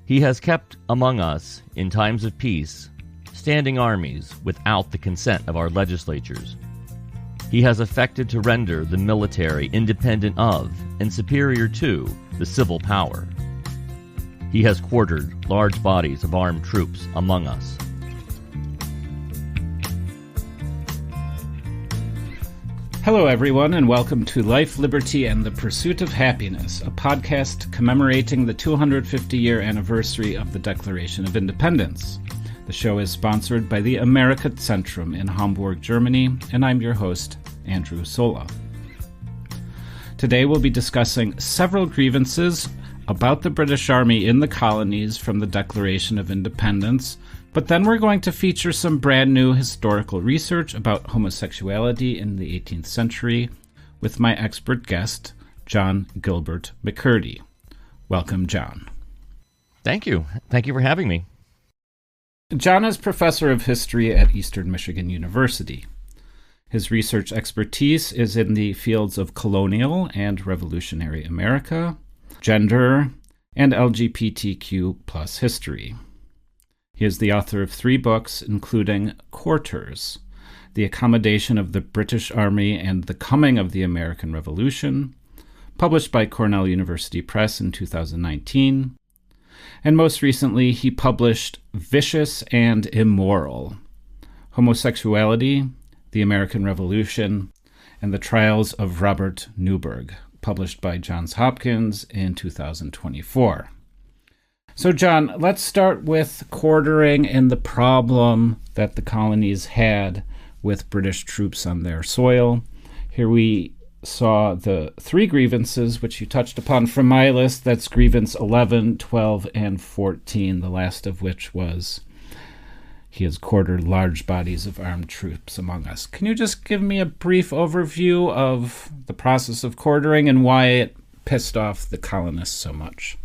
He has kept among us, in times of peace, standing armies without the consent of our legislatures. He has effected to render the military independent of and superior to the civil power. He has quartered large bodies of armed troops among us. Hello, everyone, and welcome to Life, Liberty, and the Pursuit of Happiness, a podcast commemorating the 250-year anniversary of the Declaration of Independence. The show is sponsored by the Amerika Zentrum in Hamburg, Germany, and I'm your host, Andrew Sola. Today we'll be discussing several grievances about the British Army in the colonies from the Declaration of Independence, but then we're going to feature some brand new historical research about homosexuality in the 18th century with my expert guest, John Gilbert McCurdy. Welcome, John. Thank you. Thank you for having me. John is professor of history at Eastern Michigan University. His research expertise is in the fields of colonial and revolutionary America, gender, and LGBTQ plus history. He is the author of 3 books, including Quarters, The Accommodation of the British Army and the Coming of the American Revolution, published by Cornell University Press in 2019. And most recently, he published Vicious and Immoral, Homosexuality, the American Revolution, and the Trials of Robert Newburgh, published by Johns Hopkins in 2024. So, John, let's start with quartering and the problem that the colonies had with British troops on their soil. Here we saw the 3 grievances, which you touched upon from my list. That's Grievance 11, 12, and 14, the last of which was he has quartered large bodies of armed troops among us. Can you just give me a brief overview of the process of quartering and why it pissed off the colonists so much?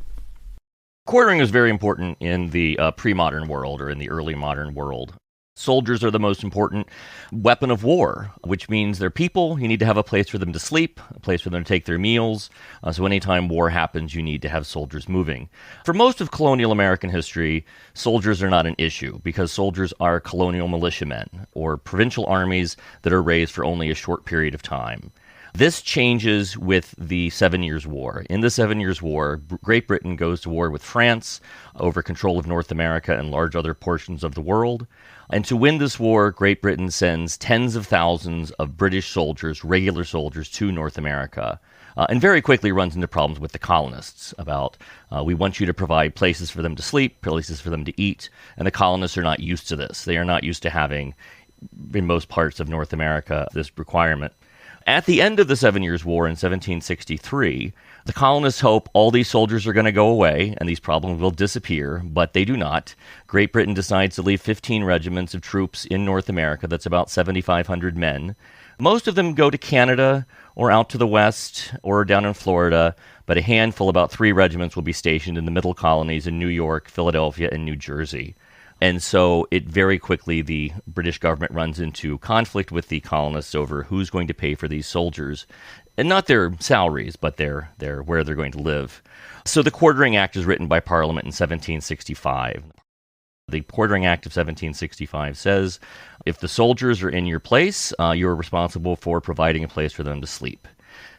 Quartering is very important in the pre-modern world or in the early modern world. Soldiers are the most important weapon of war, which means they're people. You need to have a place for them to sleep, a place for them to take their meals. So anytime war happens, you need to have soldiers moving. For most of colonial American history, soldiers are not an issue because soldiers are colonial militiamen or provincial armies that are raised for only a short period of time. This changes with the 7 Years' War. In the 7 Years' War, Great Britain goes to war with France over control of North America and large other portions of the world. And to win this war, Great Britain sends tens of thousands of British soldiers, regular soldiers, to North America. And very quickly runs into problems with the colonists about, we want you to provide places for them to sleep, places for them to eat. And the colonists are not used to this. They are not used to having, in most parts of North America, this requirement. At the end of the 7 Years' War in 1763, the colonists hope all these soldiers are going to go away and these problems will disappear, but they do not. Great Britain decides to leave 15 regiments of troops in North America. That's about 7,500 men. Most of them go to Canada or out to the west or down in Florida, but a handful, about 3 regiments, will be stationed in the middle colonies in New York, Philadelphia, and New Jersey. And so it very quickly, the British government runs into conflict with the colonists over who's going to pay for these soldiers, and not their salaries, but their where they're going to live. So the Quartering Act is written by Parliament in 1765. The Quartering Act of 1765 says if the soldiers are in your place, you're responsible for providing a place for them to sleep.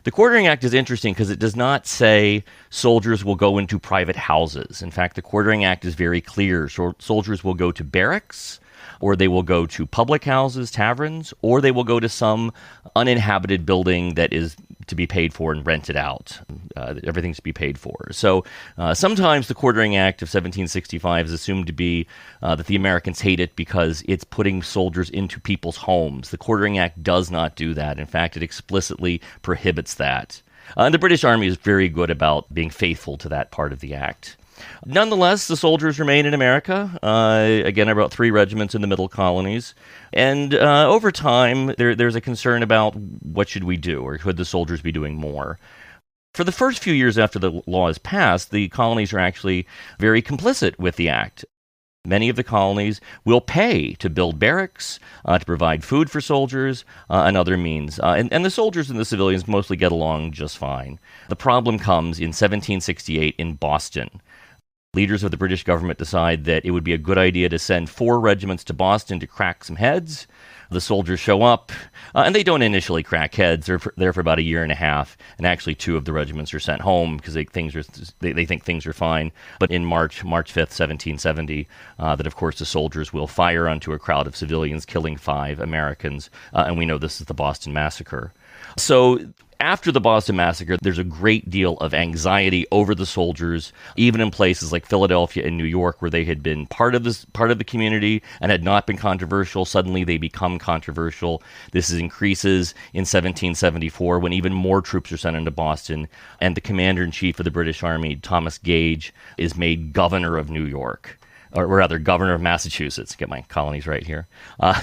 The Quartering Act is interesting because it does not say soldiers will go into private houses. In fact, the Quartering Act is very clear. Soldiers will go to barracks, or they will go to public houses, taverns, or they will go to some uninhabited building that is to be paid for and rented out. Everything's to be paid for. So sometimes the Quartering Act of 1765 is assumed to be that the Americans hate it because it's putting soldiers into people's homes. The Quartering Act does not do that. In fact, it explicitly prohibits that. And the British Army is very good about being faithful to that part of the act. Nonetheless, the soldiers remain in America. Again, about 3 regiments in the middle colonies. And over time, there's a concern about what should we do, or could the soldiers be doing more? For the first few years after the law is passed, the colonies are actually very complicit with the act. Many of the colonies will pay to build barracks, to provide food for soldiers, and other means. And the soldiers and the civilians mostly get along just fine. The problem comes in 1768 in Boston. leaders of the British government decide that it would be a good idea to send 4 regiments to Boston to crack some heads. The soldiers show up, and they don't initially crack heads. They're there for about a year and a half, and actually 2 of the regiments are sent home because they think things are fine. But in March 5th, 1770, that of course the soldiers will fire onto a crowd of civilians, killing 5 Americans, and we know this is the Boston Massacre. So after the Boston Massacre, there's a great deal of anxiety over the soldiers, even in places like Philadelphia and New York, where they had been part of the community and had not been controversial. Suddenly they become controversial. This increases in 1774 when even more troops are sent into Boston, and the commander-in-chief of the British Army, Thomas Gage, is made governor of New York. Or rather, governor of Massachusetts. Get my colonies right here.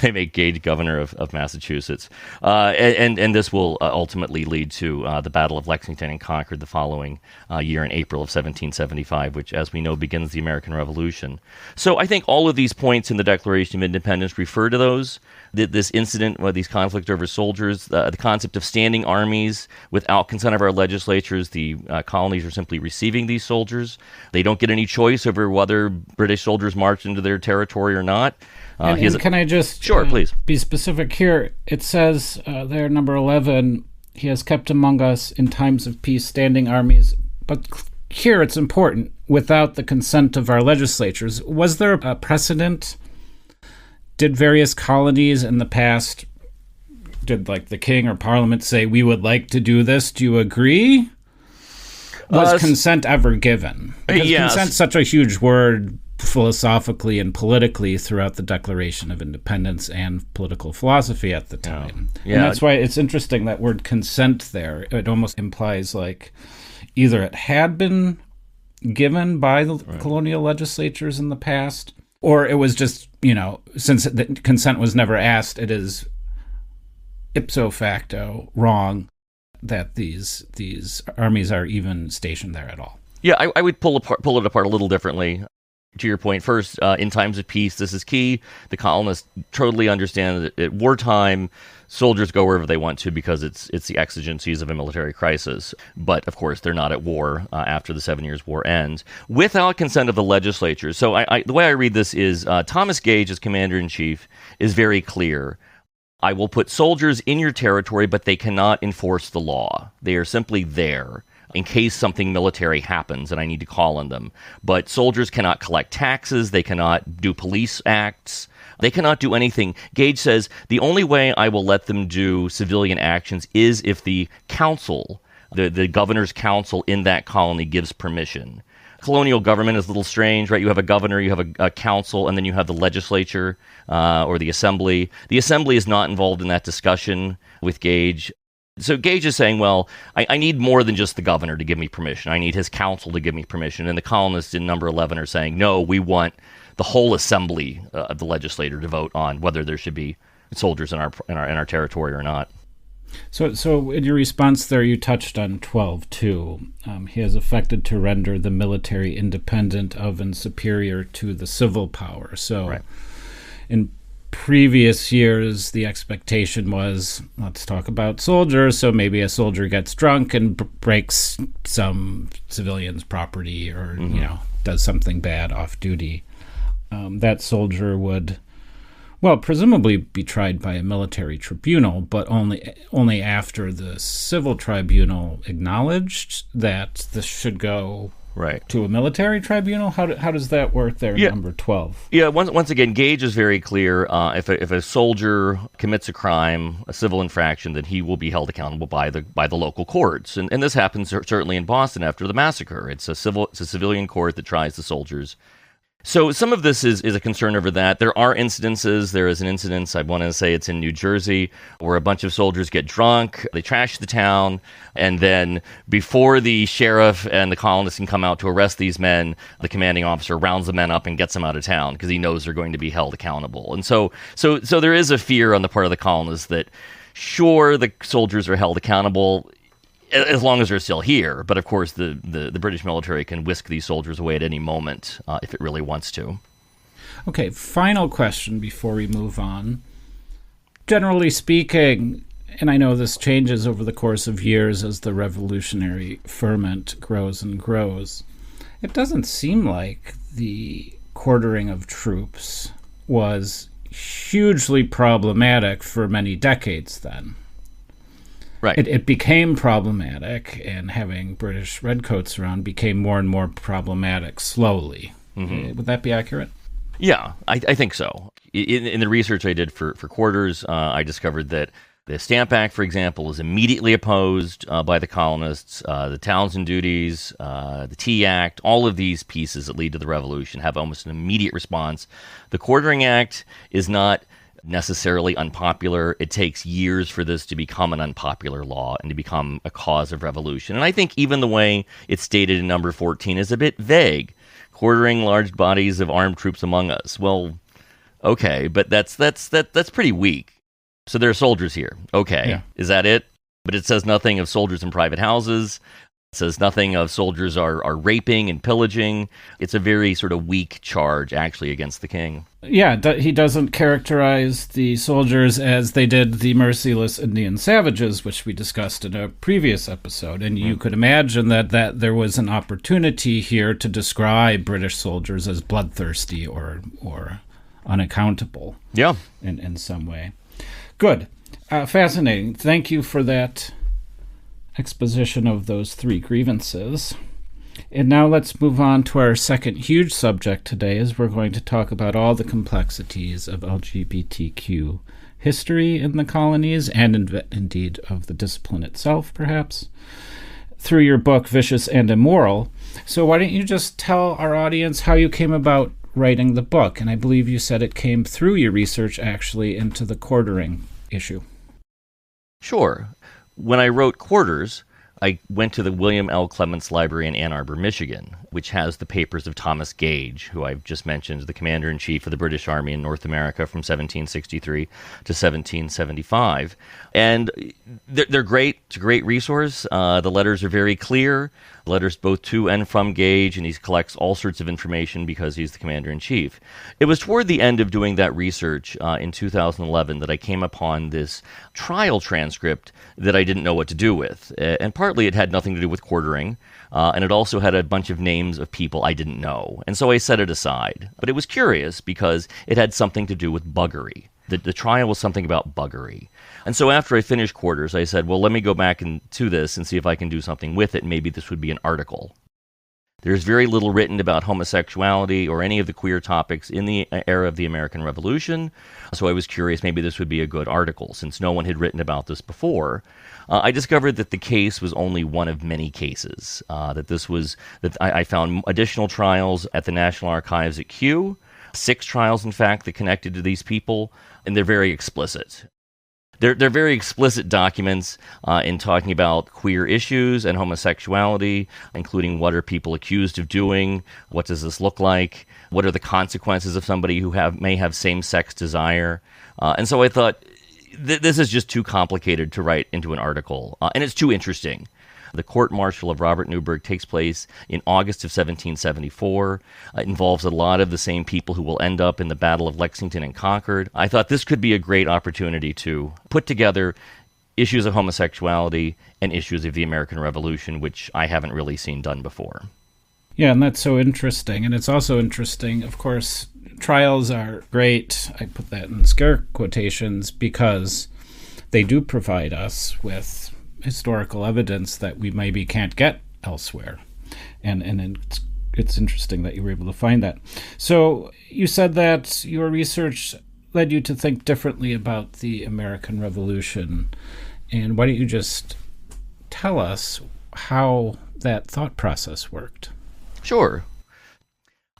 They make Gage governor of Massachusetts. And this will ultimately lead to the Battle of Lexington and Concord the following year in April of 1775, which, as we know, begins the American Revolution. So I think all of these points in the Declaration of Independence refer to those. This incident, these conflicts over soldiers, the concept of standing armies without consent of our legislatures. The colonies are simply receiving these soldiers. They don't get any choice over whether British soldiers march into their territory or not. And can I just sure, please be specific here? It says there, number 11, he has kept among us in times of peace standing armies. But here it's important, without the consent of our legislatures. Was there a precedent? Did various colonies in the past, did like the king or parliament say, we would like to do this? Do you agree? Was consent ever given? Because yes. Consent's such a huge word philosophically and politically throughout the Declaration of Independence and political philosophy at the time. Yeah. And that's why it's interesting, that word consent there. It almost implies like either it had been given by the colonial legislatures in the past, or it was just, since the consent was never asked, it is ipso facto wrong that these armies are even stationed there at all. Yeah, I would pull it apart a little differently. To your point, first, in times of peace, this is key. The colonists totally understand that at wartime, soldiers go wherever they want to because it's the exigencies of a military crisis. But, of course, they're not at war after the 7 Years' War ends, without consent of the legislature. So the way I read this is Thomas Gage, as commander-in-chief, is very clear. I will put soldiers in your territory, but they cannot enforce the law. They are simply there in case something military happens and I need to call on them. But soldiers cannot collect taxes. They cannot do police acts. They cannot do anything. Gage says the only way I will let them do civilian actions is if the council, the governor's council in that colony, gives permission. Colonial government is a little strange, right? You have a governor, you have a council, and then you have the legislature or the assembly. The assembly is not involved in that discussion with Gage. So Gage is saying, well, I need more than just the governor to give me permission. I need his council to give me permission. And the colonists in number 11 are saying, no, we want the whole assembly of the legislature to vote on whether there should be soldiers in our territory or not. So in your response there, you touched on 12 too. He has affected to render the military independent of and superior to the civil power. So in previous years, the expectation was, let's talk about soldiers. So maybe a soldier gets drunk and breaks some civilian's property or, does something bad off duty. That soldier would, presumably be tried by a military tribunal, but only after the civil tribunal acknowledged that this should go to a military tribunal. How does that work there? Number 12. Yeah. Once again, Gage is very clear. If a soldier commits a crime, a civil infraction, then he will be held accountable by the local courts. And this happens certainly in Boston after the massacre. It's a civilian court that tries the soldiers. So some of this is a concern over that. There are incidences. There is an incident, I want to say it's in New Jersey, where a bunch of soldiers get drunk, they trash the town, and then before the sheriff and the colonists can come out to arrest these men, the commanding officer rounds the men up and gets them out of town because he knows they're going to be held accountable. And so there is a fear on the part of the colonists that, sure, the soldiers are held accountable as long as they're still here. But of course, the British military can whisk these soldiers away at any moment if it really wants to. Okay, final question before we move on. Generally speaking, and I know this changes over the course of years as the revolutionary ferment grows and grows, It doesn't seem like the quartering of troops was hugely problematic for many decades then. Right. It became problematic, and having British redcoats around became more and more problematic slowly. Mm-hmm. Would that be accurate? Yeah, I think so. In the research I did for quarters, I discovered that the Stamp Act, for example, is immediately opposed by the colonists. The Townsend Duties, the Tea Act, all of these pieces that lead to the Revolution have almost an immediate response. The Quartering Act is not necessarily unpopular. It takes years for this to become an unpopular law and to become a cause of revolution. And I think even the way it's stated in number 14 is a bit vague. Quartering large bodies of armed troops among us. Well, okay, but that's pretty weak. So there are soldiers here. Okay, yeah. Is that it? But it says nothing of soldiers in private houses. It says nothing of soldiers are raping and pillaging. It's a very sort of weak charge, actually, against the king. Yeah, he doesn't characterize the soldiers as they did the merciless Indian savages, which we discussed in a previous episode. And you could imagine that there was an opportunity here to describe British soldiers as bloodthirsty or unaccountable. Yeah. In some way. Good. Fascinating. Thank you for that exposition of those three grievances. And now let's move on to our second huge subject today, as we're going to talk about all the complexities of LGBTQ history in the colonies, and indeed of the discipline itself, perhaps, through your book, Vicious and Immoral. So why don't you just tell our audience how you came about writing the book? And I believe you said it came through your research, actually, into the quartering issue. Sure. When I wrote Quarters, I went to the William L. Clements Library in Ann Arbor, Michigan, which has the papers of Thomas Gage, who I've just mentioned, the commander-in-chief of the British Army in North America from 1763 to 1775. And they're great. It's a great resource. The letters are very clear. Letters both to and from Gage, and he collects all sorts of information because he's the commander-in-chief. It was toward the end of doing that research in 2011 that I came upon this trial transcript that I didn't know what to do with. And partly it had nothing to do with quartering, and it also had a bunch of names of people I didn't know. And so I set it aside. But it was curious because it had something to do with buggery. The trial was something about buggery. And so after I finished Quarters, I said, well, let me go back into this and see if I can do something with it. Maybe this would be an article. There's very little written about homosexuality or any of the queer topics in the era of the American Revolution. So I was curious, maybe this would be a good article, since no one had written about this before. I discovered that the case was only one of many cases. I found additional trials at the National Archives at Kew, 6 trials, in fact, that connected to these people, and they're very explicit. They're very explicit documents in talking about queer issues and homosexuality, including what are people accused of doing, what does this look like, what are the consequences of somebody who may have same-sex desire. And so I thought, this is just too complicated to write into an article, and it's too interesting. The court-martial of Robert Newburgh takes place in August of 1774. It involves a lot of the same people who will end up in the Battle of Lexington and Concord. I thought this could be a great opportunity to put together issues of homosexuality and issues of the American Revolution, which I haven't really seen done before. Yeah, and that's so interesting. And it's also interesting, of course, trials are great. I put that in scare quotations because they do provide us with historical evidence that we maybe can't get elsewhere. And it's interesting that you were able to find that. So you said that your research led you to think differently about the American Revolution. And why don't you just tell us how that thought process worked? Sure.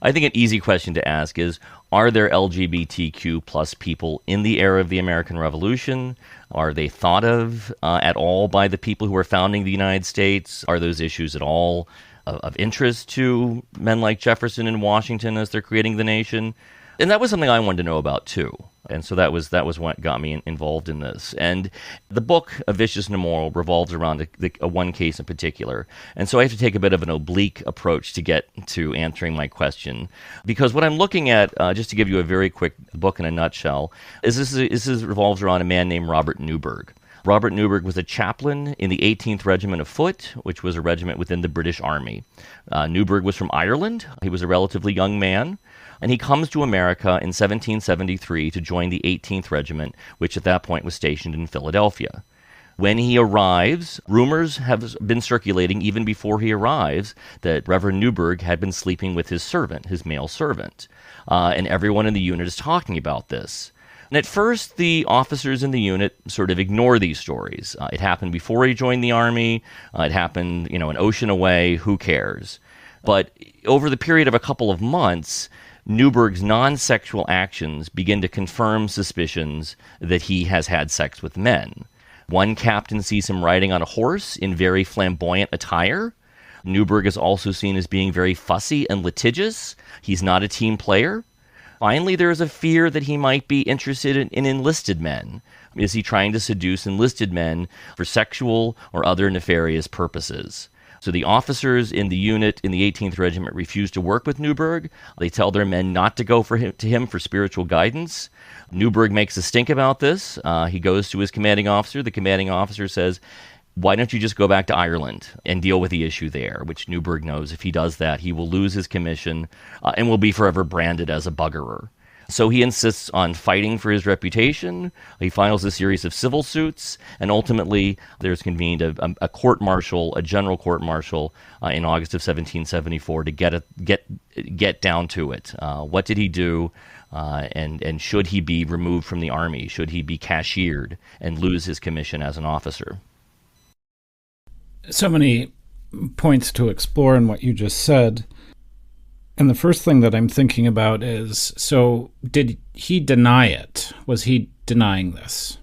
I think an easy question to ask is, are there LGBTQ plus people in the era of the American Revolution? Are they thought of at all by the people who are founding the United States? Are those issues at all of interest to men like Jefferson and Washington as they're creating the nation? And that was something I wanted to know about, too. And so that was what got me involved in this. And the book, A Vicious and Immoral, revolves around a one case in particular. And so I have to take a bit of an oblique approach to get to answering my question. Because what I'm looking at, just to give you a very quick book in a nutshell, is this revolves around a man named Robert Newburgh. Robert Newburgh was a chaplain in the 18th Regiment of Foot, which was a regiment within the British Army. Newburgh was from Ireland. He was a relatively young man, and he comes to America in 1773 to join the 18th Regiment, which at that point was stationed in Philadelphia. When he arrives, rumors have been circulating even before he arrives that Reverend Newburgh had been sleeping with his servant, his male servant. And everyone in the unit is talking about this. And at first, the officers in the unit sort of ignore these stories. It happened before he joined the Army. It happened, an ocean away. Who cares? But over the period of a couple of months, Newburgh's non-sexual actions begin to confirm suspicions that he has had sex with men. One captain sees him riding on a horse in very flamboyant attire. Newburgh is also seen as being very fussy and litigious. He's not a team player. Finally, there is a fear that he might be interested in enlisted men. Is he trying to seduce enlisted men for sexual or other nefarious purposes? So the officers in the unit in the 18th Regiment refuse to work with Newburgh. They tell their men not to go to him for spiritual guidance. Newburgh makes a stink about this. He goes to his commanding officer. The commanding officer says, "Why don't you just go back to Ireland and deal with the issue there?" Which Newburgh knows if he does that, he will lose his commission and will be forever branded as a buggerer. So he insists on fighting for his reputation. He files a series of civil suits, and ultimately there's convened a court-martial, a general court-martial in August of 1774 to get down to it. What did he do, and should he be removed from the Army? Should he be cashiered and lose his commission as an officer? So many points to explore in what you just said. And the first thing that I'm thinking about is, so did he deny it? Was he denying this?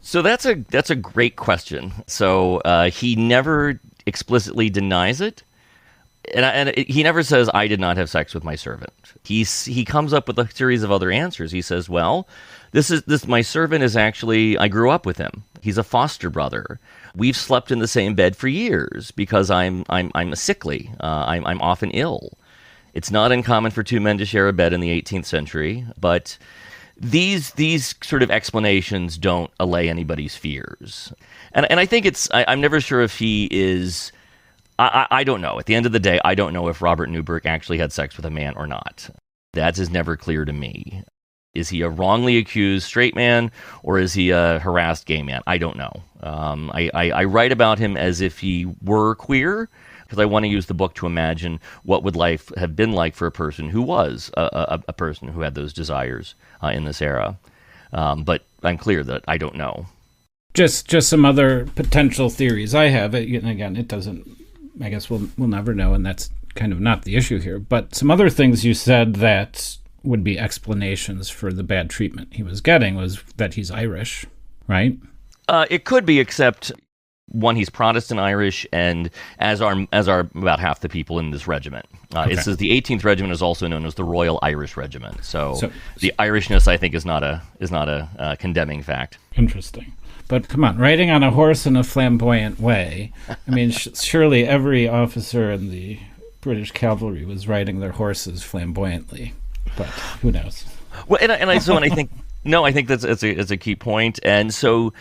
So that's a great question. So he never explicitly denies it. And he never says, "I did not have sex with my servant." He comes up with a series of other answers. He says, "Well, my servant is actually, I grew up with him. He's a foster brother. We've slept in the same bed for years because I'm sickly. I'm often ill." It's not uncommon for two men to share a bed in the 18th century, but these sort of explanations don't allay anybody's fears. And I think I'm never sure if he is. I don't know. At the end of the day, I don't know if Robert Newburgh actually had sex with a man or not. That is never clear to me. Is he a wrongly accused straight man, or is he a harassed gay man? I don't know. I write about him as if he were queer, because I want to use the book to imagine what would life have been like for a person who was a person who had those desires in this era. But I'm clear that I don't know. Just some other potential theories I have. And again, it doesn't. I guess we'll never know, and that's kind of not the issue here. But some other things you said that would be explanations for the bad treatment he was getting was that he's Irish, right? It could be, except one, he's Protestant Irish, and as are about half the people in this regiment. Okay. It says the 18th Regiment is also known as the Royal Irish Regiment. So the Irishness, I think, is not a condemning fact. Interesting. But come on, riding on a horse in a flamboyant way. I mean, surely every officer in the British cavalry was riding their horses flamboyantly. But who knows? Well, and I think I think that's a key point. And so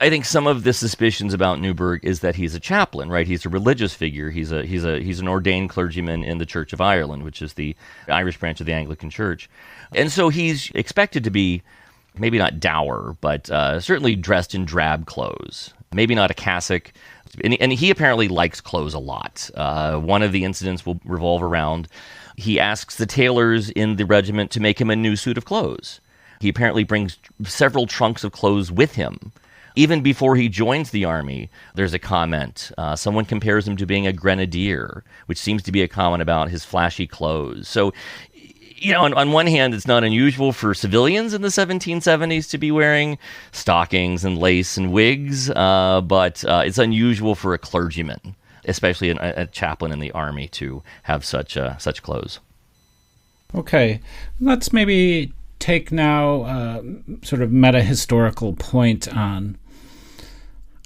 I think some of the suspicions about Newburgh is that he's a chaplain, right? He's a religious figure. He's an ordained clergyman in the Church of Ireland, which is the Irish branch of the Anglican Church. And so he's expected to be maybe not dour, but certainly dressed in drab clothes. Maybe not a cassock. And he apparently likes clothes a lot. One of the incidents will revolve around, he asks the tailors in the regiment to make him a new suit of clothes. He apparently brings several trunks of clothes with him. Even before he joins the Army, there's a comment. Someone compares him to being a grenadier, which seems to be a comment about his flashy clothes. So, on one hand, it's not unusual for civilians in the 1770s to be wearing stockings and lace and wigs, but it's unusual for a clergyman, especially a chaplain in the Army, to have such clothes. Okay, let's maybe take now sort of meta-historical point on.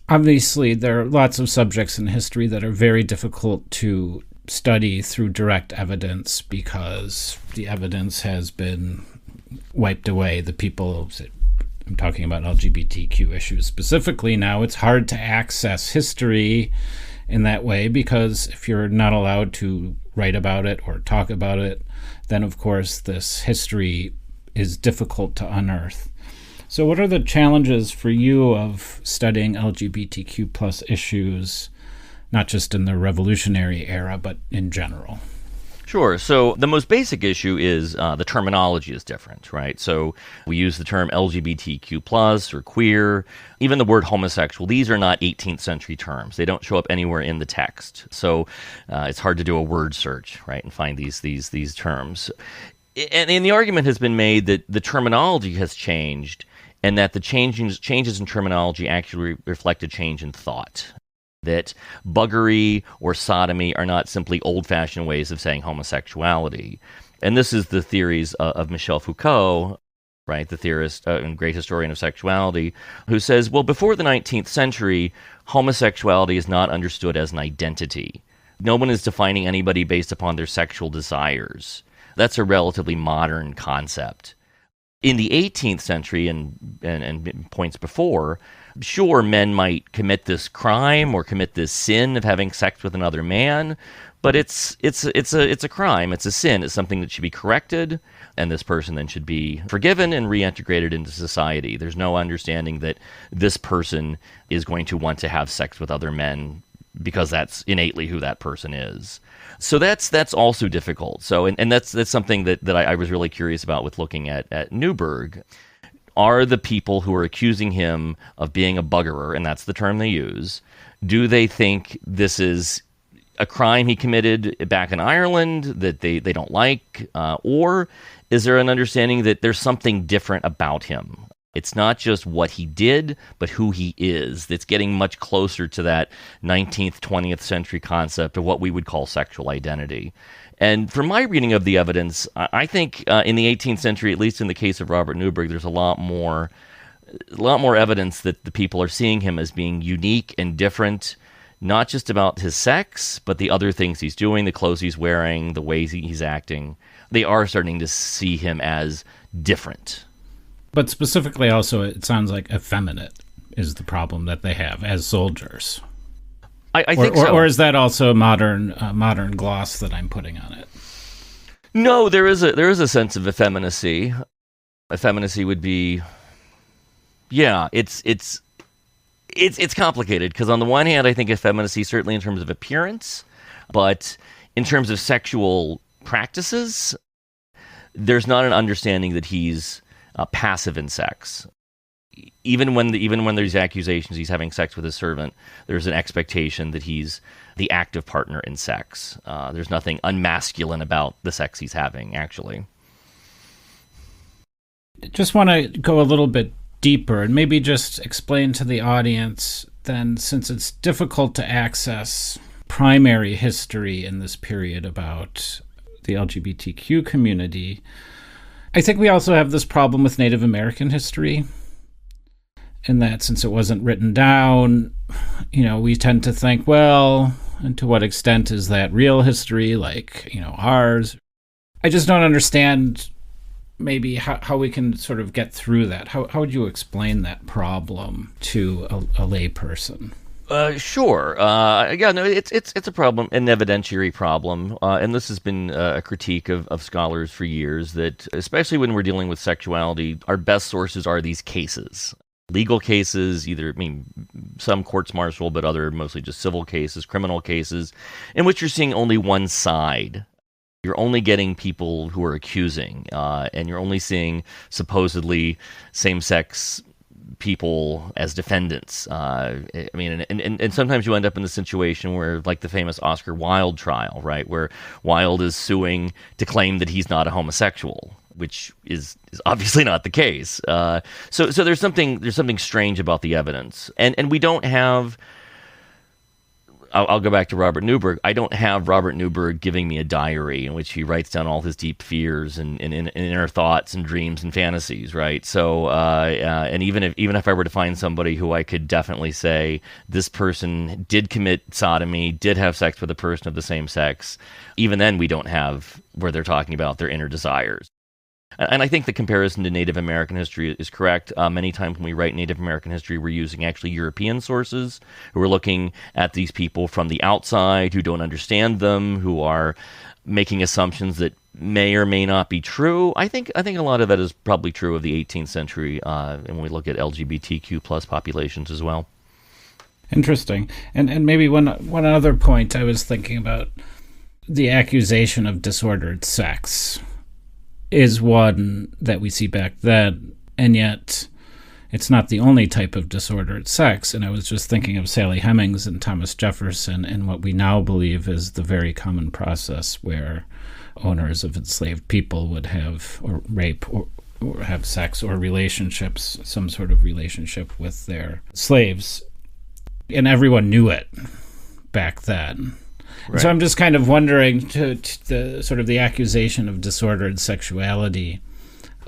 Obviously, there are lots of subjects in history that are very difficult to study through direct evidence because the evidence has been wiped away. The people I'm talking about LGBTQ issues specifically now, it's hard to access history in that way, because if you're not allowed to write about it or talk about it, then of course this history is difficult to unearth. So what are the challenges for you of studying LGBTQ plus issues, not just in the revolutionary era, but in general? Sure. So the most basic issue is the terminology is different, right? So we use the term LGBTQ plus or queer, even the word homosexual. These are not 18th century terms. They don't show up anywhere in the text. So it's hard to do a word search, right, and find these terms. And the argument has been made that the terminology has changed, and that the changes in terminology actually reflect a change in thought. That buggery or sodomy are not simply old-fashioned ways of saying homosexuality. And this is the theories of Michel Foucault, right, the theorist and great historian of sexuality, who says, well, before the 19th century, homosexuality is not understood as an identity. No one is defining anybody based upon their sexual desires. That's a relatively modern concept. In the 18th century and points before, sure, men might commit this crime or commit this sin of having sex with another man, but it's a crime. It's a sin. It's something that should be corrected, and this person then should be forgiven and reintegrated into society. There's no understanding that this person is going to want to have sex with other men because that's innately who that person is. So that's also difficult. So and that's something that I was really curious about with looking at Newberg. Are the people who are accusing him of being a buggerer, and that's the term they use, do they think this is a crime he committed back in Ireland that they don't like? Or is there an understanding that there's something different about him? It's not just what he did, but who he is. That's getting much closer to that 19th, 20th century concept of what we would call sexual identity. And from my reading of the evidence, I think in the 18th century, at least in the case of Robert Newberg, there's a lot more evidence that the people are seeing him as being unique and different, not just about his sex, but the other things he's doing, the clothes he's wearing, the ways he's acting. They are starting to see him as different. But specifically also, it sounds like effeminate is the problem that they have as soldiers. I think so. Or is that also a modern gloss that I'm putting on it? No, there is a sense of effeminacy. Effeminacy would be, yeah, it's complicated, because on the one hand, I think effeminacy certainly in terms of appearance, but in terms of sexual practices, there's not an understanding that he's passive in sex. Even when there's accusations he's having sex with his servant, there's an expectation that he's the active partner in sex. There's nothing unmasculine about the sex he's having, actually. Just want to go a little bit deeper and maybe just explain to the audience then, since it's difficult to access primary history in this period about the LGBTQ community, I think we also have this problem with Native American history, in that since it wasn't written down, we tend to think, well, and to what extent is that real history, like, ours? I just don't understand maybe how we can sort of get through that. How would you explain that problem to a lay person? Sure. It's a problem, an evidentiary problem, and this has been a critique of scholars for years, that especially when we're dealing with sexuality, our best sources are these cases. Legal cases, some courts martial, but other mostly just civil cases, criminal cases, in which you're seeing only one side. You're only getting people who are accusing, and you're only seeing supposedly same-sex people as defendants. And sometimes you end up in the situation where, like the famous Oscar Wilde trial, right, where Wilde is suing to claim that he's not a homosexual, which is obviously not the case. So there's something strange about the evidence, and we don't have. I'll go back to Robert Newberg. I don't have Robert Newberg giving me a diary in which he writes down all his deep fears and inner thoughts and dreams and fantasies, right? So, and even if I were to find somebody who I could definitely say this person did commit sodomy, did have sex with a person of the same sex, even then we don't have where they're talking about their inner desires. And I think the comparison to Native American history is correct. Many times when we write Native American history, we're using actually European sources who are looking at these people from the outside, who don't understand them, who are making assumptions that may or may not be true. I think a lot of that is probably true of the 18th century, and when we look at LGBTQ plus populations as well. Interesting. And maybe one other point I was thinking about, the accusation of disordered sex is one that we see back then, and yet it's not the only type of disordered sex. And I was just thinking of Sally Hemings and Thomas Jefferson and what we now believe is the very common process where owners of enslaved people would have or rape or have sex or relationships, some sort of relationship with their slaves. And everyone knew it back then. Right. So I'm just kind of wondering, to the sort of the accusation of disordered sexuality,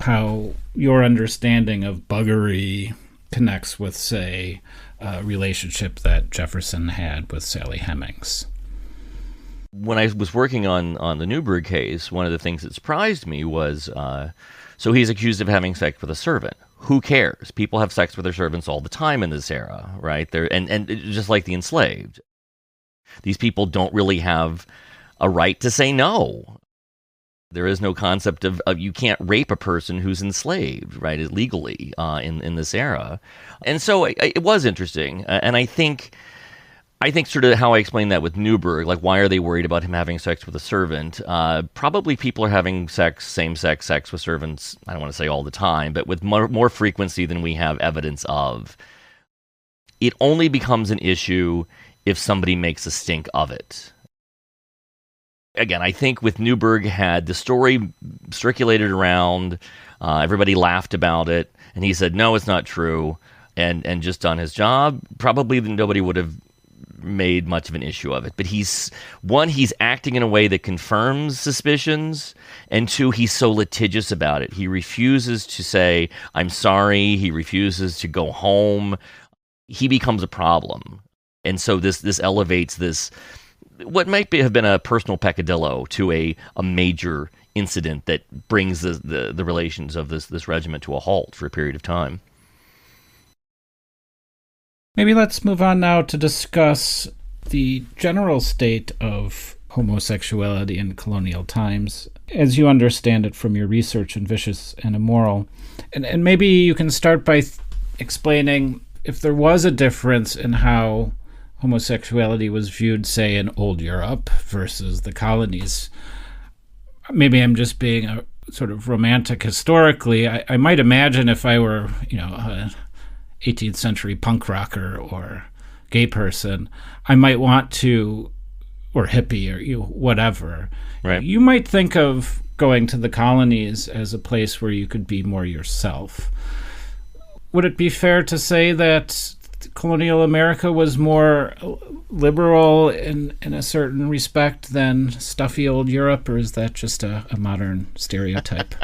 how your understanding of buggery connects with, say, a relationship that Jefferson had with Sally Hemings. When I was working on the Newburgh case, one of the things that surprised me was, so he's accused of having sex with a servant. Who cares? People have sex with their servants all the time in this era, right? And just like the enslaved. These people don't really have a right to say no. There is no concept of you can't rape a person who's enslaved, right, legally in this era. And so it was interesting. And I think sort of how I explained that with Newburgh, like why are they worried about him having sex with a servant? Probably people are having same-sex sex with servants, I don't want to say all the time, but with more frequency than we have evidence of. It only becomes an issue if somebody makes a stink of it. Again, I think with Newburgh had the story circulated around, everybody laughed about it, and he said, no, it's not true, and just done his job, probably nobody would have made much of an issue of it. But he's acting in a way that confirms suspicions, and two, he's so litigious about it. He refuses to say, I'm sorry, he refuses to go home. He becomes a problem. And so this elevates this, what might have been a personal peccadillo to a major incident that brings the relations of this regiment to a halt for a period of time. Maybe let's move on now to discuss the general state of homosexuality in colonial times, as you understand it from your research in Vicious and Immoral. And maybe you can start by explaining if there was a difference in how homosexuality was viewed, say, in old Europe versus the colonies. Maybe I'm just being a sort of romantic historically. I might imagine if I were, a 18th century punk rocker or gay person, I might want to, or hippie or whatever. Right. You might think of going to the colonies as a place where you could be more yourself. Would it be fair to say that colonial America was more liberal in a certain respect than stuffy old Europe, or is that just a modern stereotype?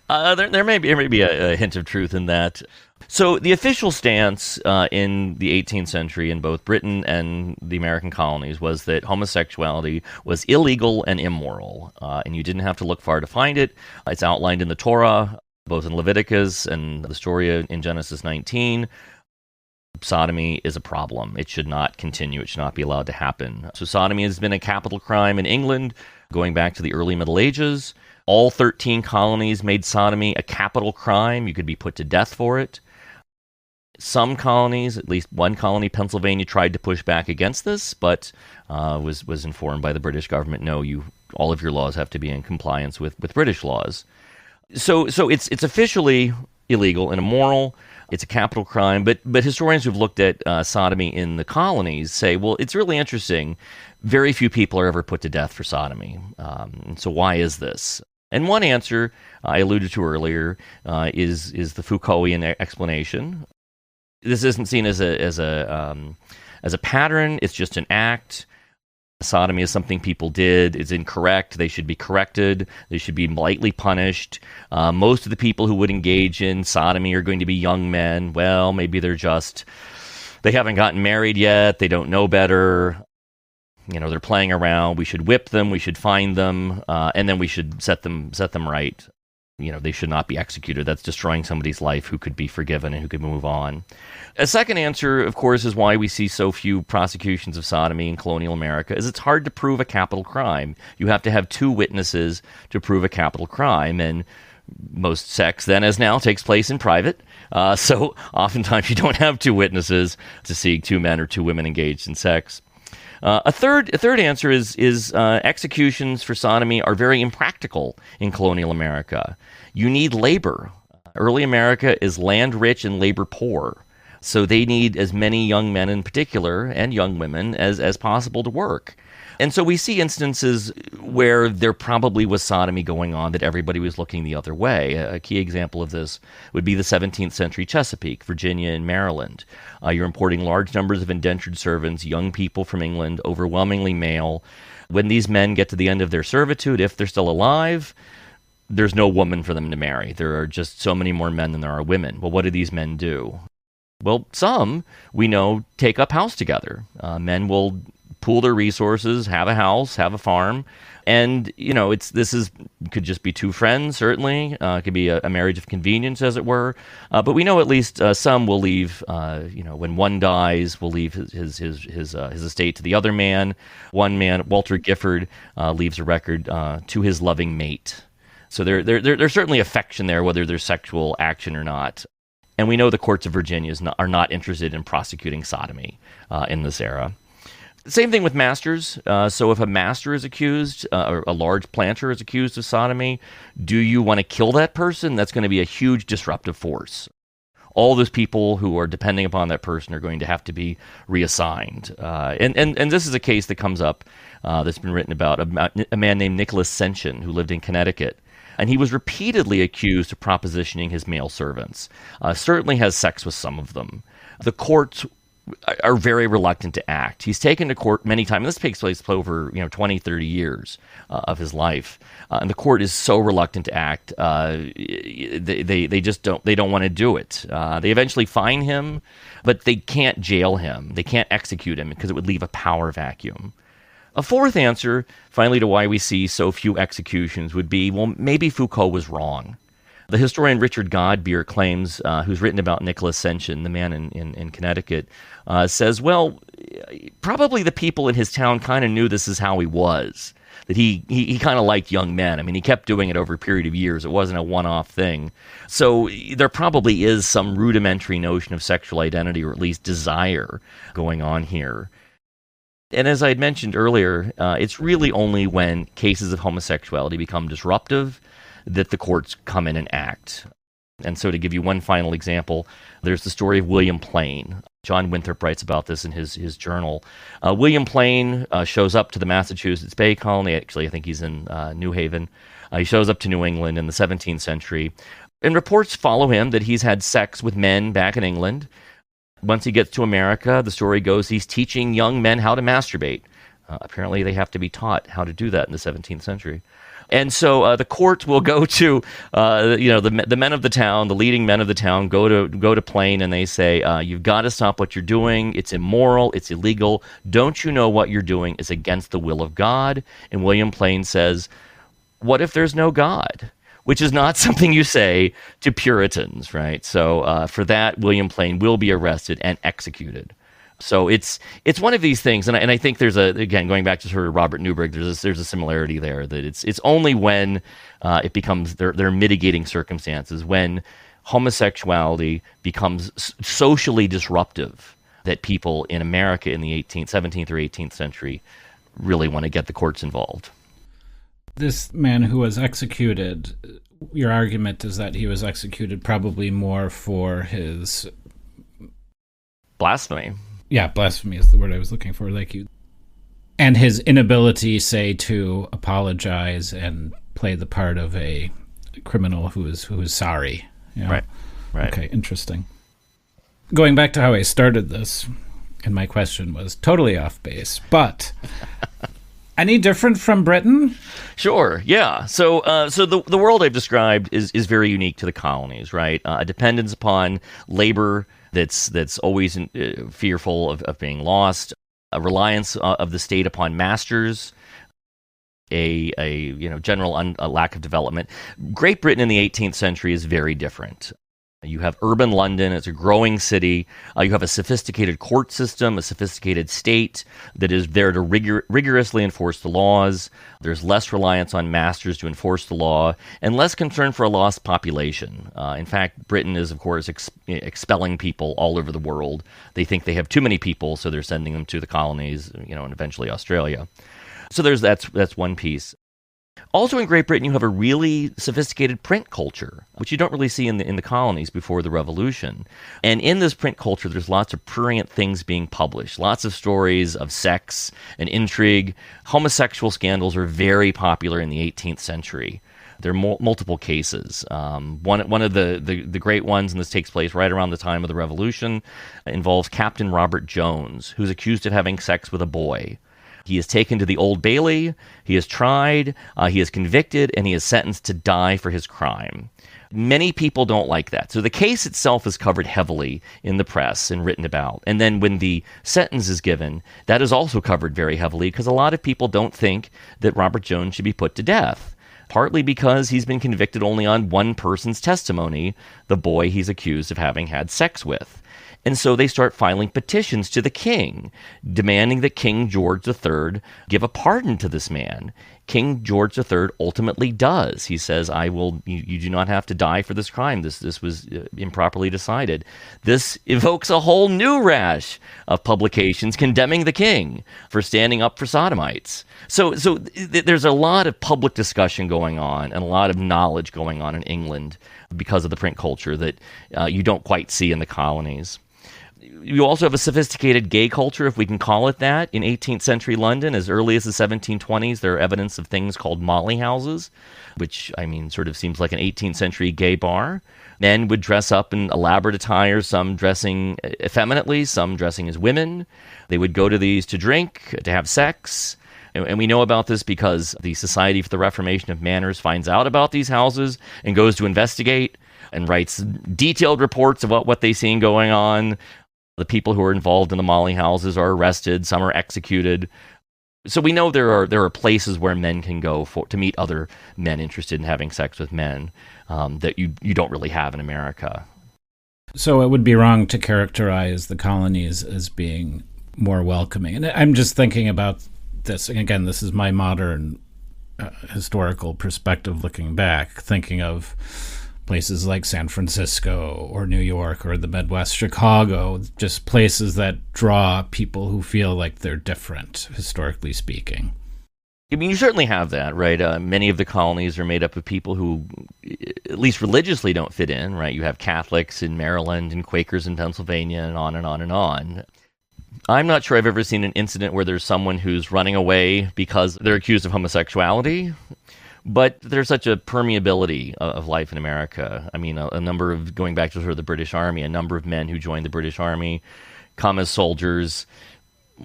There may be a hint of truth in that. So the official stance in the 18th century in both Britain and the American colonies was that homosexuality was illegal and immoral, and you didn't have to look far to find it. It's outlined in the Torah, both in Leviticus and the story in Genesis 19. Sodomy is a problem. It should not continue. It should not be allowed to happen. So sodomy has been a capital crime in England going back to the early Middle Ages. All 13 colonies made sodomy a capital crime. You could be put to death for it. Some colonies, at least one colony, Pennsylvania, tried to push back against this, but was informed by the British government, no, all of your laws have to be in compliance with British laws. So it's officially illegal and immoral. It's a capital crime, but historians who've looked at sodomy in the colonies say, well, it's really interesting. Very few people are ever put to death for sodomy. And so why is this? And one answer I alluded to earlier is the Foucaultian explanation. This isn't seen as a pattern. It's just an act. Sodomy is something people did. It's incorrect. They should be corrected. They should be lightly punished. Most of the people who would engage in sodomy are going to be young men. Well, maybe they haven't gotten married yet. They don't know better. They're playing around. We should whip them. We should fine them, and then we should set them right. They should not be executed. That's destroying somebody's life who could be forgiven and who could move on. A second answer, of course, is why we see so few prosecutions of sodomy in colonial America, is it's hard to prove a capital crime. You have to have two witnesses to prove a capital crime, and most sex then as now takes place in private. So oftentimes you don't have two witnesses to see two men or two women engaged in sex. A third answer is executions for sodomy are very impractical in colonial America. You need labor. Early America is land rich and labor poor. So they need as many young men in particular, and young women, as possible to work. And so we see instances where there probably was sodomy going on that everybody was looking the other way. A key example of this would be the 17th century Chesapeake, Virginia, and Maryland. You're importing large numbers of indentured servants, young people from England, overwhelmingly male. When these men get to the end of their servitude, if they're still alive, there's no woman for them to marry. There are just so many more men than there are women. Well, what do these men do? Well, some, we know, take up house together. Men will pool their resources, have a house, have a farm, and could just be two friends. Certainly, it could be a marriage of convenience, as it were. But we know at least some will leave. When one dies, will leave his estate to the other man. One man, Walter Gifford, leaves a record to his loving mate. So there's certainly affection there, whether there's sexual action or not. And we know the courts of Virginia are not interested in prosecuting sodomy in this era. Same thing with masters. So if a master is accused, or a large planter is accused of sodomy, do you want to kill that person? That's going to be a huge disruptive force. All those people who are depending upon that person are going to have to be reassigned. And this is a case that comes up that's been written about a man named Nicholas Senchen who lived in Connecticut. And he was repeatedly accused of propositioning his male servants. Certainly has sex with some of them. The courts are very reluctant to act. He's taken to court many times. This takes place over 20, 30 years of his life. And the court is so reluctant to act. They just don't want to do it. They eventually fine him, but they can't jail him. They can't execute him because it would leave a power vacuum. A fourth answer, finally, to why we see so few executions would be, well, maybe Foucault was wrong. The historian Richard Godbeer claims, who's written about Nicholas Senchen, the man in Connecticut, says, well, probably the people in his town kind of knew this is how he was, that he kind of liked young men. I mean, he kept doing it over a period of years. It wasn't a one-off thing. So there probably is some rudimentary notion of sexual identity, or at least desire, going on here. And as I had mentioned earlier, it's really only when cases of homosexuality become disruptive that the courts come in and act. And so to give you one final example, there's the story of William Plain. John Winthrop writes about this in his journal. William Plain shows up to the Massachusetts Bay Colony. Actually, I think he's in New Haven. He shows up to New England in the 17th century. And reports follow him that he's had sex with men back in England. Once he gets to America, the story goes he's teaching young men how to masturbate. Apparently, they have to be taught how to do that in the 17th century. And so the court will go to, the men of the town, the leading men of the town, go to Plain, and they say, you've got to stop what you're doing. It's immoral. It's illegal. Don't you know what you're doing is against the will of God? And William Plain says, what if there's no God? Which is not something you say to Puritans, right? So for that, William Plain will be arrested and executed. So it's one of these things, and I think there's again, going back to sort of Robert Newberg, there's a similarity there, that it's only when it becomes there are mitigating circumstances, when homosexuality becomes socially disruptive, that people in America in the 17th or 18th century really want to get the courts involved. This man who was executed, your argument is that he was executed probably more for his blasphemy. Yeah, blasphemy is the word I was looking for, and his inability, say, to apologize and play the part of a criminal who is sorry. You know? Right. Okay, interesting. Going back to how I started this, and my question was totally off base, but any different from Britain? Sure, yeah. So the world I've described is very unique to the colonies, right? A dependence upon labor that's always fearful of being lost, a reliance of the state upon masters, a general a lack of development. Great Britain in the 18th century is very different. You have urban London. It's a growing city. You have a sophisticated court system, a sophisticated state that is there to rigorously enforce the laws. There's less reliance on masters to enforce the law and less concern for a lost population. In fact, Britain is, of course, expelling people all over the world. They think they have too many people, so they're sending them to the colonies, and eventually Australia. So that's one piece. Also in Great Britain, you have a really sophisticated print culture, which you don't really see in the colonies before the Revolution. And in this print culture, there's lots of prurient things being published, lots of stories of sex and intrigue. Homosexual scandals are very popular in the 18th century. There are multiple cases. One of the great ones, and this takes place right around the time of the Revolution, involves Captain Robert Jones, who's accused of having sex with a boy. He is taken to the Old Bailey, he is tried, he is convicted, and he is sentenced to die for his crime. Many people don't like that. So the case itself is covered heavily in the press and written about. And then when the sentence is given, that is also covered very heavily because a lot of people don't think that Robert Jones should be put to death. Partly because he's been convicted only on one person's testimony, the boy he's accused of having had sex with. And so they start filing petitions to the king, demanding that King George III give a pardon to this man. King George III ultimately does. He says, you do not have to die for this crime. This was improperly decided. This evokes a whole new rash of publications condemning the king for standing up for sodomites. So there's a lot of public discussion going on and a lot of knowledge going on in England because of the print culture that you don't quite see in the colonies. You also have a sophisticated gay culture, if we can call it that. In 18th century London, as early as the 1720s, there are evidence of things called molly houses, which, sort of seems like an 18th century gay bar. Men would dress up in elaborate attire, some dressing effeminately, some dressing as women. They would go to these to drink, to have sex. And we know about this because the Society for the Reformation of Manners finds out about these houses and goes to investigate and writes detailed reports of what they see going on. The people who are involved in the molly houses are arrested. Some are executed. So we know there are places where men can go to meet other men interested in having sex with men that you don't really have in America. So it would be wrong to characterize the colonies as being more welcoming. And I'm just thinking about this. And again, this is my modern historical perspective looking back, thinking of places like San Francisco or New York or the Midwest, Chicago, just places that draw people who feel like they're different, historically speaking. You certainly have that, right? Many of the colonies are made up of people who, at least religiously, don't fit in, right? You have Catholics in Maryland and Quakers in Pennsylvania and on and on and on. I'm not sure I've ever seen an incident where there's someone who's running away because they're accused of homosexuality. But there's such a permeability of life in America. A number of, going back to sort of the British Army, a number of men who joined the British Army come as soldiers.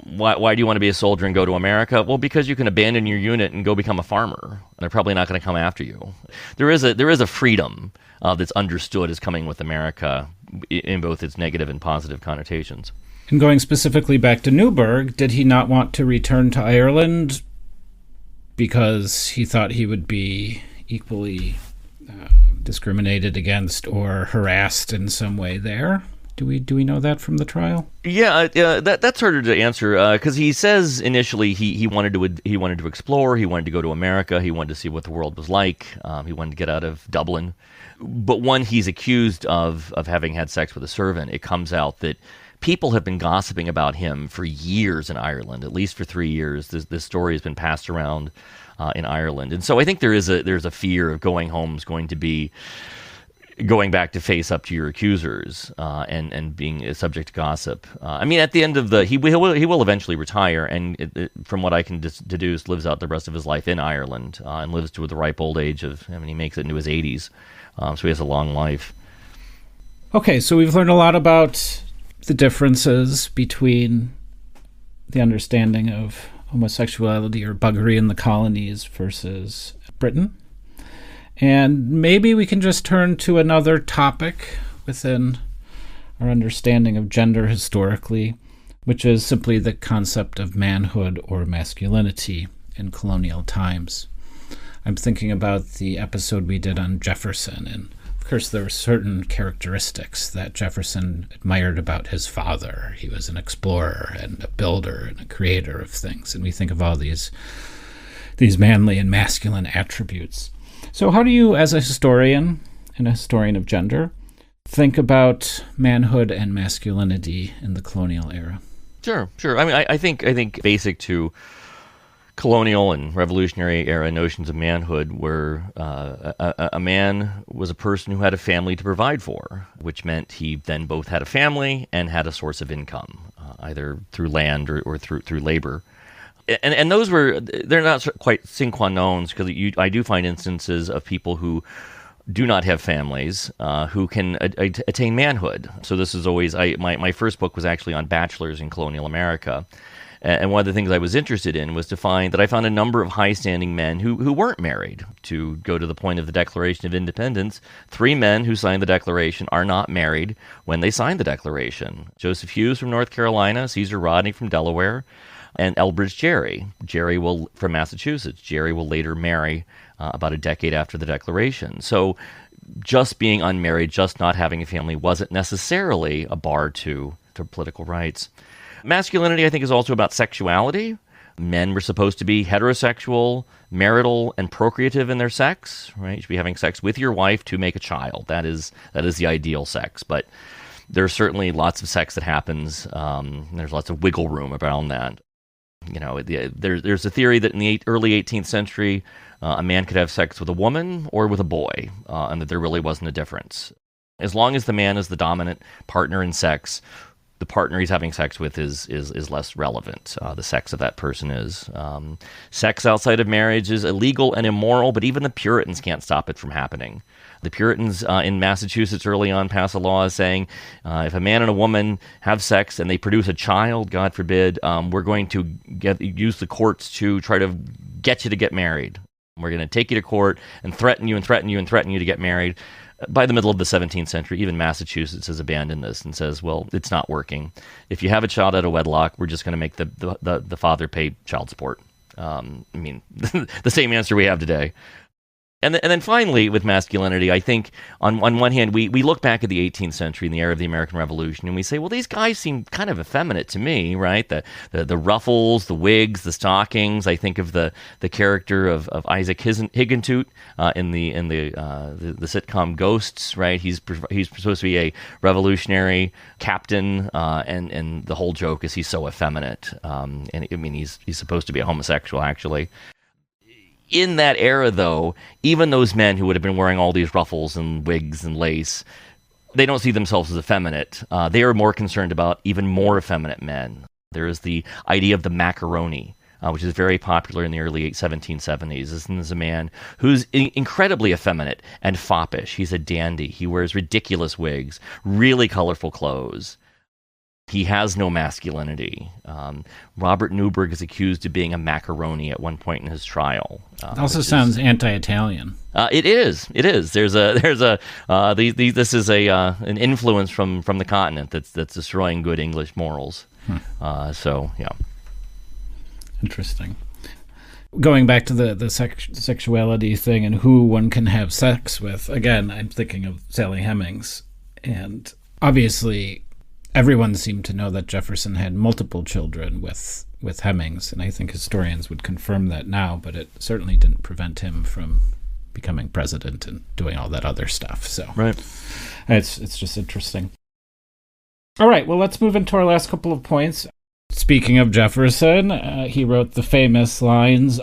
Why do you want to be a soldier and go to America? Well, because you can abandon your unit and go become a farmer. And they're probably not going to come after you. There is a freedom that's understood as coming with America in both its negative and positive connotations. And going specifically back to Newburgh, did he not want to return to Ireland because he thought he would be equally discriminated against or harassed in some way there? Do we know that from the trial? Yeah, that's harder to answer because he says initially he wanted to explore, he wanted to go to America, he wanted to see what the world was like, he wanted to get out of Dublin. But when he's accused of having had sex with a servant, it comes out that people have been gossiping about him for years in Ireland, at least for 3 years. This story has been passed around in Ireland. And so I think there's a fear of going home is going to be going back to face up to your accusers and being subject to gossip. At the end of he will eventually retire, and from what I can deduce, lives out the rest of his life in Ireland and lives to the ripe old age of, he makes it into his 80s. So he has a long life. Okay, so we've learned a lot about the differences between the understanding of homosexuality or buggery in the colonies versus Britain. And maybe we can just turn to another topic within our understanding of gender historically, which is simply the concept of manhood or masculinity in colonial times. I'm thinking about the episode we did on Jefferson, and of course there were certain characteristics that Jefferson admired about his father. He was an explorer and a builder and a creator of things, and we think of all these manly and masculine attributes. So how do you, as a historian and a historian of gender, think about manhood and masculinity in the colonial era? Sure. I mean, I think basic to colonial and revolutionary era notions of manhood were a man was a person who had a family to provide for, which meant he then both had a family and had a source of income, either through land or through labor. And those they're not quite sine qua non, because I do find instances of people who do not have families who can attain manhood. So this is always, my first book was actually on bachelors in colonial America. And one of the things I was interested in was to find that I found a number of high-standing men who weren't married. To go to the point of the Declaration of Independence, 3 men who signed the Declaration are not married when they signed the Declaration. Joseph Hughes from North Carolina, Caesar Rodney from Delaware, and Elbridge Gerry. From Massachusetts. Gerry will later marry about a decade after the Declaration. So just being unmarried, just not having a family, wasn't necessarily a bar to political rights. Masculinity, I think, is also about sexuality. Men were supposed to be heterosexual, marital, and procreative in their sex, right? You should be having sex with your wife to make a child. That is the ideal sex. But there's certainly lots of sex that happens. There's lots of wiggle room around that. You know, there's a theory that in the early 18th century, a man could have sex with a woman or with a boy, and that there really wasn't a difference. As long as the man is the dominant partner in sex, the partner he's having sex with is less relevant. The sex of that person is. Sex outside of marriage is illegal and immoral, but even the Puritans can't stop it from happening. The Puritans in Massachusetts early on passed a law saying if a man and a woman have sex and they produce a child, God forbid, we're going to use the courts to try to get you to get married. We're going to take you to court and threaten you to get married. By the middle of the 17th century, even Massachusetts has abandoned this and says, well, it's not working. If you have a child out of wedlock, we're just going to make the father pay child support. I mean, the same answer we have today. And then finally, with masculinity, I think on one hand, we look back at the 18th century and the era of the American Revolution, and we say, well, these guys seem kind of effeminate to me, right? The ruffles, the wigs, the stockings. I think of the character of Isaac Higgintooth in the sitcom Ghosts, right? He's supposed to be a revolutionary captain, and the whole joke is he's so effeminate. And I mean, he's supposed to be a homosexual, actually. In that era, though, even those men who would have been wearing all these ruffles and wigs and lace, they don't see themselves as effeminate. They are more concerned about even more effeminate men. There is the idea of the macaroni, which is very popular in the early 1770s. This is a man who's incredibly effeminate and foppish. He's a dandy. He wears ridiculous wigs, really colorful clothes. He has no masculinity. Robert Newburgh is accused of being a macaroni at one point in his trial. It also sounds anti-Italian. It is. This is an influence from the continent that's destroying good English morals. So yeah, interesting. Going back to the sexuality thing and who one can have sex with. Again, I'm thinking of Sally Hemings, and obviously everyone seemed to know that Jefferson had multiple children with Hemings, and I think historians would confirm that now, but it certainly didn't prevent him from becoming president and doing all that other stuff. So right. It's just interesting. All right, well, let's move into our last couple of points. Speaking of Jefferson, he wrote the famous lines,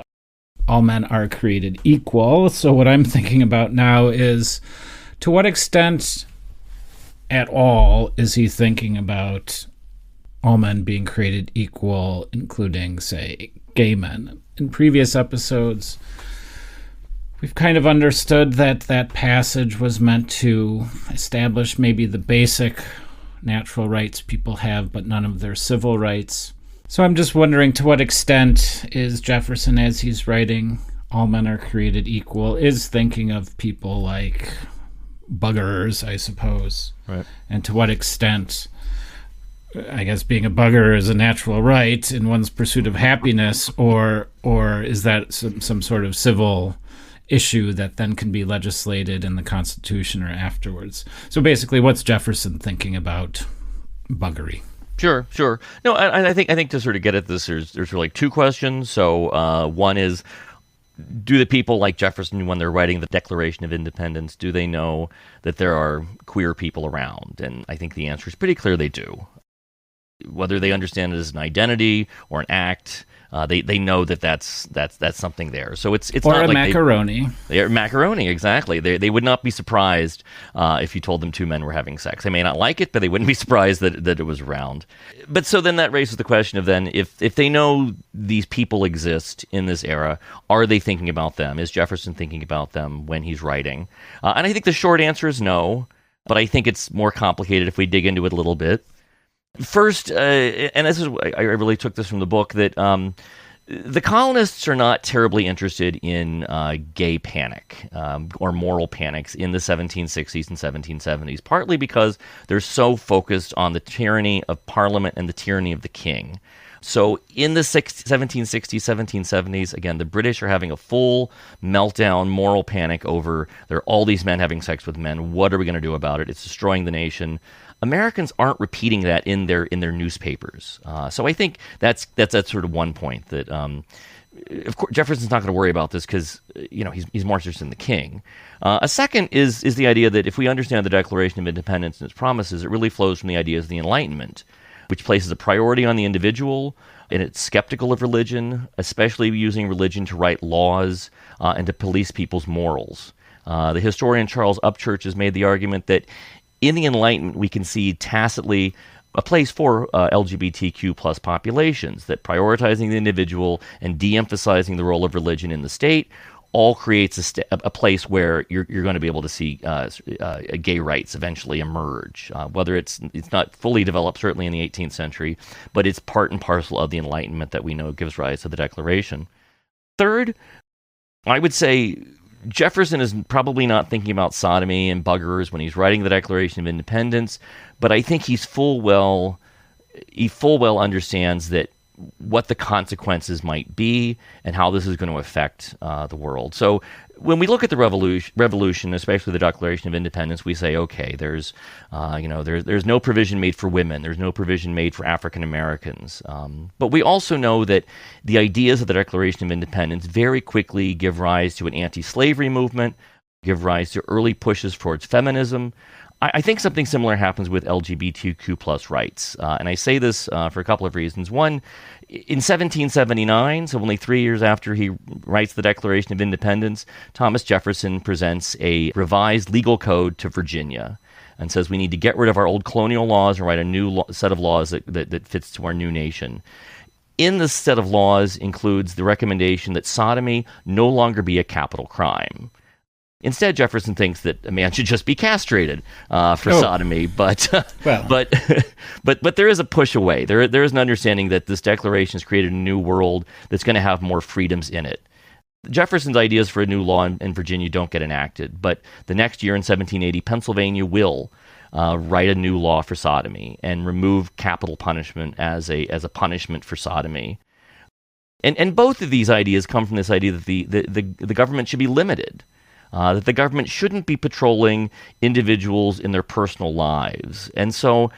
"All men are created equal." So what I'm thinking about now is, to what extent at all is he thinking about all men being created equal, including, say, gay men? In previous episodes, we've kind of understood that that passage was meant to establish maybe the basic natural rights people have, but none of their civil rights. So I'm just wondering, to what extent is Jefferson, as he's writing all men are created equal, is thinking of people like buggers, I suppose. Right. And to what extent I guess being a bugger is a natural right in one's pursuit of happiness, or is that some sort of civil issue that then can be legislated in the Constitution or afterwards? So basically, what's Jefferson thinking about buggery? Sure. No, I think to sort of get at this, there's sort of like two questions. So one is, do the people like Jefferson, when they're writing the Declaration of Independence, do they know that there are queer people around? And I think the answer is pretty clear they do. Whether they understand it as an identity or an act, they know that's something there. So it's or not a like macaroni. They're macaroni, exactly. They would not be surprised if you told them two men were having sex. They may not like it, but they wouldn't be surprised that it was around. But so then that raises the question of then, if they know these people exist in this era, are they thinking about them? Is Jefferson thinking about them when he's writing? And I think the short answer is no, but I think it's more complicated if we dig into it a little bit. First, and this is, I really took this from the book, that the colonists are not terribly interested in gay panic or moral panics in the 1760s and 1770s, partly because they're so focused on the tyranny of Parliament and the tyranny of the king. So in the 1760s, 1770s, again, the British are having a full meltdown, moral panic over there are all these men having sex with men. What are we going to do about it? It's destroying the nation. Americans aren't repeating that in their newspapers. So I think that's sort of one point that, of course, Jefferson's not going to worry about this because he's more interested in the king. A second is the idea that if we understand the Declaration of Independence and its promises, it really flows from the ideas of the Enlightenment, which places a priority on the individual, and it's skeptical of religion, especially using religion to write laws and to police people's morals. The historian Charles Upchurch has made the argument that in the Enlightenment, we can see tacitly a place for LGBTQ plus populations, that prioritizing the individual and de-emphasizing the role of religion in the state all creates a place where you're going to be able to see gay rights eventually emerge. Whether it's not fully developed, certainly in the 18th century, but it's part and parcel of the Enlightenment that we know gives rise to the Declaration. Third, I would say Jefferson is probably not thinking about sodomy and buggers when he's writing the Declaration of Independence, but I think he full well understands that what the consequences might be and how this is going to affect the world. So when we look at the revolution, especially the Declaration of Independence, we say, okay, there's no provision made for women, there's no provision made for African Americans, but we also know that the ideas of the Declaration of Independence very quickly give rise to an anti-slavery movement, give rise to early pushes towards feminism. I think something similar happens with LGBTQ plus rights. And I say this for a couple of reasons. One, in 1779, so only 3 years after he writes the Declaration of Independence, Thomas Jefferson presents a revised legal code to Virginia and says we need to get rid of our old colonial laws and write a new set of laws that fits to our new nation. In this set of laws includes the recommendation that sodomy no longer be a capital crime. Instead, Jefferson thinks that a man should just be castrated for sodomy, but there is a push away. There is an understanding that this declaration has created a new world that's going to have more freedoms in it. Jefferson's ideas for a new law in Virginia don't get enacted, but the next year in 1780, Pennsylvania will write a new law for sodomy and remove capital punishment as a punishment for sodomy. And both of these ideas come from this idea that the government should be limited. That the government shouldn't be patrolling individuals in their personal lives. And so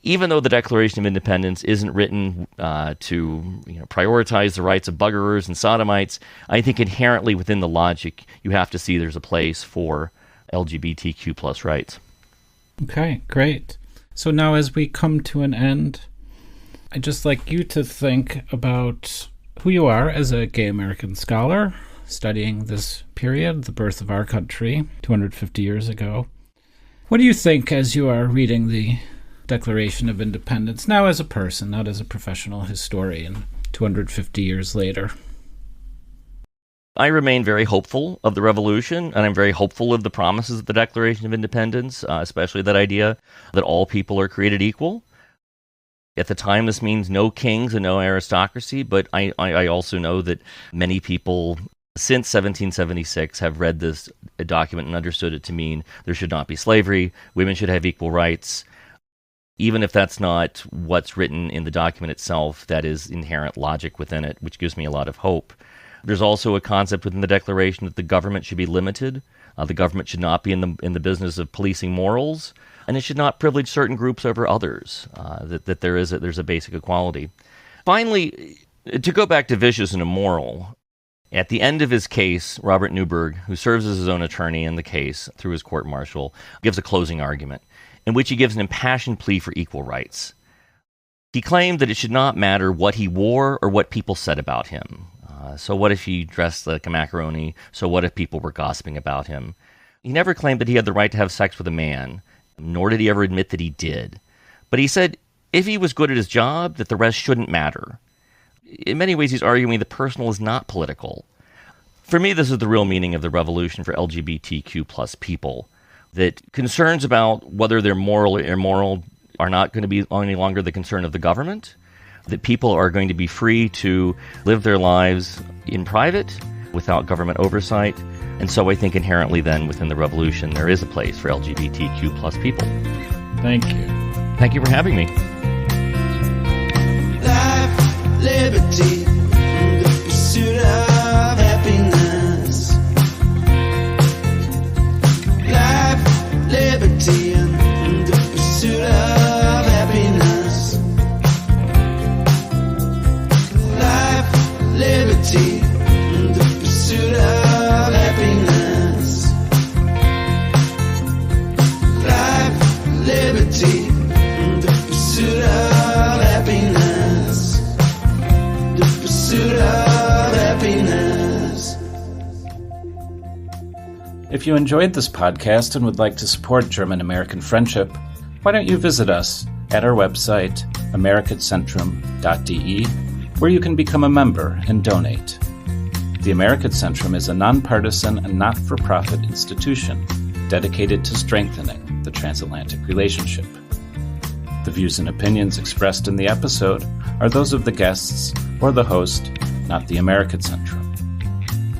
even though the Declaration of Independence isn't written to prioritize the rights of buggerers and sodomites, I think inherently within the logic, you have to see there's a place for LGBTQ plus rights. Okay, great. So now as we come to an end, I'd just like you to think about who you are as a gay American scholar, studying this period, the birth of our country, 250 years ago. What do you think as you are reading the Declaration of Independence, now as a person, not as a professional historian, 250 years later? I remain very hopeful of the revolution, and I'm very hopeful of the promises of the Declaration of Independence, especially that idea that all people are created equal. At the time, this means no kings and no aristocracy, but I also know that many people since 1776 have read this document and understood it to mean there should not be slavery, women should have equal rights. even if that's not what's written in the document itself, that is inherent logic within it, which gives me a lot of hope. There's also a concept within the Declaration that the government should be limited. The government should not be in the business of policing morals, and it should not privilege certain groups over others. That there's a basic equality. Finally, to go back to vicious and immoral, at the end of his case, Robert Newberg, who serves as his own attorney in the case through his court-martial, gives a closing argument in which he gives an impassioned plea for equal rights. He claimed that it should not matter what he wore or what people said about him. So what if he dressed like a macaroni? So what if people were gossiping about him? He never claimed that he had the right to have sex with a man, nor did he ever admit that he did. But he said if he was good at his job, that the rest shouldn't matter. In many ways, he's arguing the personal is not political. For me, this is the real meaning of the revolution for LGBTQ plus people, that concerns about whether they're moral or immoral are not going to be any longer the concern of the government, that people are going to be free to live their lives in private without government oversight. And so I think inherently then within the revolution there is a place for LGBTQ plus people. Thank you. Thank you for having me. Life, liberty, the pursuit of happiness. Life, liberty, and the pursuit of happiness. Life, liberty, and the pursuit of happiness. Life, liberty, and the pursuit of happiness. The pursuit of happiness. If you enjoyed this podcast and would like to support German-American friendship, why don't you visit us at our website, americatcentrum.de, where you can become a member and donate. The American Centrum is a nonpartisan and not-for-profit institution dedicated to strengthening the transatlantic relationship. The views and opinions expressed in the episode are those of the guests or the host, not the American Centrum.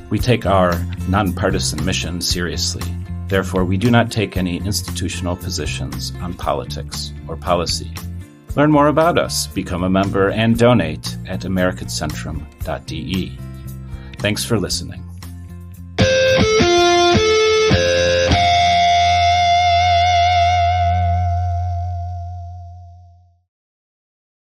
We take our nonpartisan mission seriously. Therefore, we do not take any institutional positions on politics or policy. Learn more about us, become a member, and donate at americatcentrum.de. Thanks for listening.